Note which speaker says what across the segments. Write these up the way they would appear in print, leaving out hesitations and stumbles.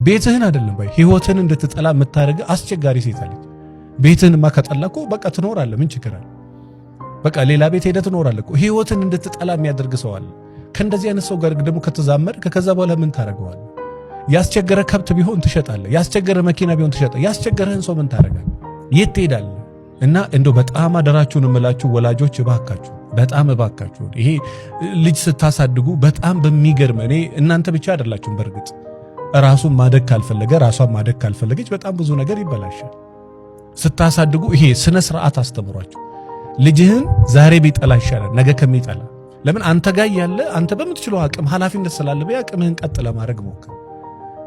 Speaker 1: ቤትህን አይደለም ባይ ህይወትን እንድትጠላ የምታደርግ አስቸጋሪ ሴት አለች። ቤትህንማ ከጠላኮ በቃ ትኖራለህ፣ ምን ችግር አለ? በቃ ሌላ ቤት ሄደህ ትኖራለህ እኮ። ህይወትን እንድትጠላ የሚያደርግ ሰው አለ። ከእንደዚህ አይነት ሰው ጋር ደግሞ ከተዛመድክ ከዛ በኋላ ምን ታደርገዋለህ? ያስቸገረ ከብት ቢሆን ትሸጣለህ፣ ያስቸገረ መኪና ቢሆን ትሸጣለህ። ያስቸገረህን ሰው ምን ታደርጋለህ? የት ትሄዳለህ? እና እንደው በጣም አደራችሁን እምላችሁ ወላጆች እባካችሁ፣ በጣም እባካችሁ ይሄ ልጅ ስታሳድጉ በጣም በሚገርም እኔ እናንተ ብቻ አይደላችሁም በርግጥ ራሱን ማደግ ካልፈለገ ራሷን ማደግ ካልፈለገች በጣም ብዙ ነገር ይበላሻል። ስታሳድጉ ይሄ ስነ ስርዓት አስተምሯቸው። ልጅህን ዛሬ ቢጠላ ይሻላል ነገ ከሚጠላ። ለምን አንተ ጋር ያለ አንተ በምትችለው አቅም ኃላፊነት ስላለበት አቅምህን ቀጥ ለማድረግ ሞክር።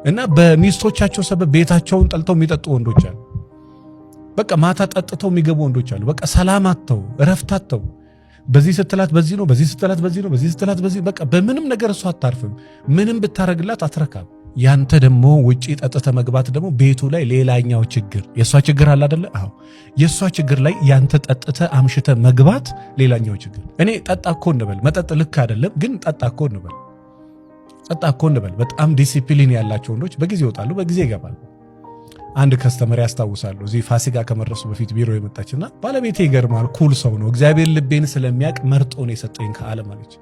Speaker 1: እና በሚስቶቻቸው ሰበብ ቤታቸውን ጠልተው የሚጠጡ ወንዶች አሉ። በቃ ማታ ጠጥተው የሚገቡ ወንዶች አሉ። በቃ ሰላም አጥተው እረፍት አጥተው በዚህ ስትላት በዚህ ነው፣ በዚህ ስትላት በዚህ ነው፣ በዚህ ስትላት በዚህ በቃ በምንም ነገር እሷ አታርፍም። ምንም ብታረግላት አትረካም። ያንተ ደግሞ ውጪ ጠጥተ መግባት ደግሞ ቤቱ ላይ ሌላኛው ችግር የሷ ችግር አለ አይደለ? አዎ የሷ ችግር ላይ ያንተ ጠጥተ አምሽተ መግባት ሌላኛው ችግር። እኔ ጠጣ እኮ እንበል፣ መጠጥ ልክ አይደለም ግን ጠጣ እኮ እንበል፣ ጠጣ እኮ እንበል። በጣም ዲሲፕሊን ያላቸው ወንዶች በጊዜ ይወጣሉ፣ በጊዜ ይገባሉ። አንድ ከስተመር ያስታውሳሉ። እዚህ ፋሲካ ከመድረሱ በፊት ቢሮ የመጣችና ባለቤቴ ይገርማል፣ ኩል ሰው ነው፣ እግዚአብሔር ልቤን ስለሚያውቅ መርጦ ነው የሰጠኝ ከዓለም አለች።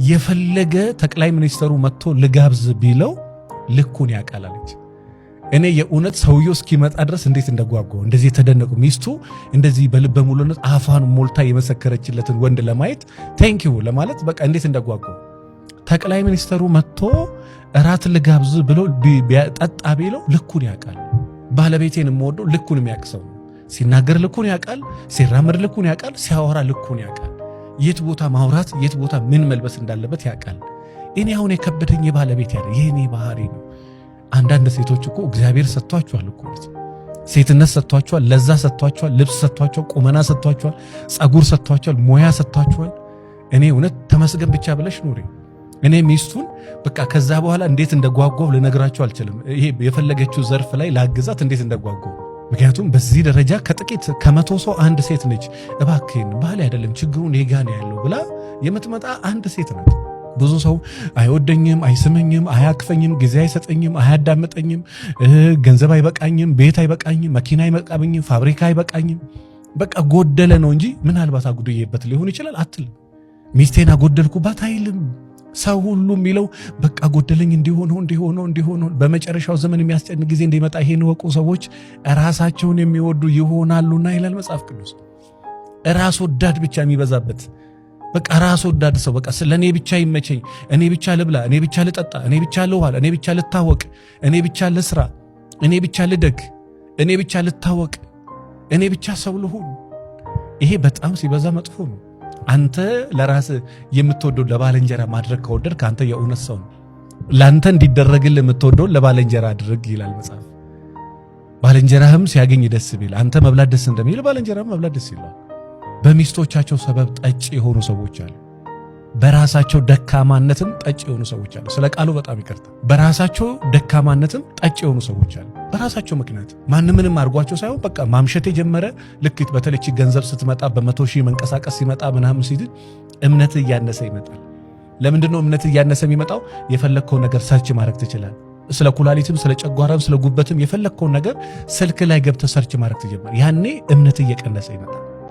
Speaker 1: የፈለገ ጠቅላይ ሚኒስተሩ መጥቶ ልጋብዝ ቢለው ልኩን ያውቃል አለች። እኔ የእውነት ሰውየው እስኪመጣ ድረስ እንዴት እንደጓጓው እንደዚህ ተደነቁ። ሚስቱ እንደዚህ በልበ ሙሉነት አፋን ሞልታ የመሰከረችለትን ወንድ ለማየት ቴንኪው ለማለት በቃ እንዴት እንደጓጓው። ጠቅላይ ሚኒስተሩ መጥቶ እራት ልጋብዝ ብሎ ጠጣ ቢለው ልኩን ያውቃል። ባለቤቴን የምወደው ልኩን የሚያውቅ ሰው ነው። ሲናገር ልኩን ያውቃል፣ ሲራመድ ልኩን ያውቃል፣ ሲያወራ ልኩን ያውቃል። የት ቦታ ማውራት የት ቦታ ምን መልበስ እንዳለበት ያውቃል። እኔ አሁን የከበደኝ የባለቤት ያለ የኔ ባህሪ ነው። አንዳንድ ሴቶች እኮ እግዚአብሔር ሰጥቷቸዋል እኮ ሴትነት ሰጥቷቸዋል፣ ለዛ ሰጥቷቸዋል፣ ልብስ ሰጥቷቸዋል፣ ቁመና ሰጥቷቸዋል፣ ጸጉር ሰጥቷቸዋል፣ ሙያ ሰጥቷቸዋል። እኔ እውነት ተመስገን ብቻ ብለሽ ኑሪ። እኔ ሚስቱን በቃ ከዛ በኋላ እንዴት እንደጓጓው ልነግራቸው አልችልም። ይሄ የፈለገችው ዘርፍ ላይ ላግዛት እንዴት እንደጓጓው። ምክንያቱም በዚህ ደረጃ ከጥቂት ከመቶ ሰው አንድ ሴት ነች እባክህን ባህል አይደለም ችግሩን የጋን ያለው ብላ የምትመጣ አንድ ሴት ናት። ብዙ ሰው አይወደኝም፣ አይስመኝም፣ አያክፈኝም፣ ጊዜ አይሰጠኝም፣ አያዳምጠኝም፣ ገንዘብ አይበቃኝም፣ ቤት አይበቃኝም፣ መኪና አይበቃኝም፣ ፋብሪካ አይበቃኝም፣ በቃ ጎደለ ነው እንጂ ምናልባት አጉድዬበት ሊሆን ይችላል አትልም። ሚስቴን አጎደልኩባት አይልም። ሰው ሁሉ የሚለው በቃ ጎደለኝ እንዲሆነው በመጨረሻው ዘመን የሚያስጨንቅ ጊዜ እንዲመጣ ይሄን ወቁ። ሰዎች ራሳቸውን የሚወዱ ይሆናሉና ይላል መጽሐፍ ቅዱስ። ራስ ወዳድ ብቻ የሚበዛበት በቃ ራስ ወዳድ ሰው በቃ ስለኔ ብቻ ይመቸኝ፣ እኔ ብቻ ልብላ፣ እኔ ብቻ ልጠጣ፣ እኔ ብቻ ልዋል፣ እኔ ብቻ ልታወቅ፣ እኔ ብቻ ልስራ፣ እኔ ብቻ ልደግ፣ እኔ ብቻ ልታወቅ፣ እኔ ብቻ ሰው ልሁን። ይሄ በጣም ሲበዛ መጥፎ ነው። አንተ ለራስ የምትወደው ለባልንጀራ ማድረግ ከወደድክ አንተ የእውነት ሰው ነው። ላንተ እንዲደረግልህ የምትወደው ለባልንጀራ አድርግ ይላል መጽሐፍ። ባልንጀራህም ሲያገኝ ደስ ቢል አንተ መብላት ደስ እንደሚል ባልንጀራህም መብላት ደስ ይላል። በሚስቶቻቸው ሰበብ ጠጭ የሆኑ ሰዎች አሉ። በራሳቸው ደካማነትም ጠጭ የሆኑ ሰዎች አሉ። ስለ ቃሉ በጣም ይቅርታ። በራሳቸው ደካማነትም ጠጭ የሆኑ ሰዎች አሉ። በራሳቸው ምክንያት ማንምንም አድርጓቸው ሳይሆን በቃ ማምሸት የጀመረ ልክ በተለይ ገንዘብ ስትመጣ በመቶ ሺህ መንቀሳቀስ ሲመጣ ምናምን ሲል እምነት እያነሰ ይመጣል። ለምንድነው እምነት እያነሰ የሚመጣው? የፈለግከውን ነገር ሰርች ማድረግ ትችላል። ስለ ኩላሊትም ስለ ጨጓራም ስለ ጉበትም የፈለግከውን ነገር ስልክ ላይ ገብተህ ሰርች ማድረግ ትጀምራለህ። ያኔ እምነት እየቀነሰ ይመጣል።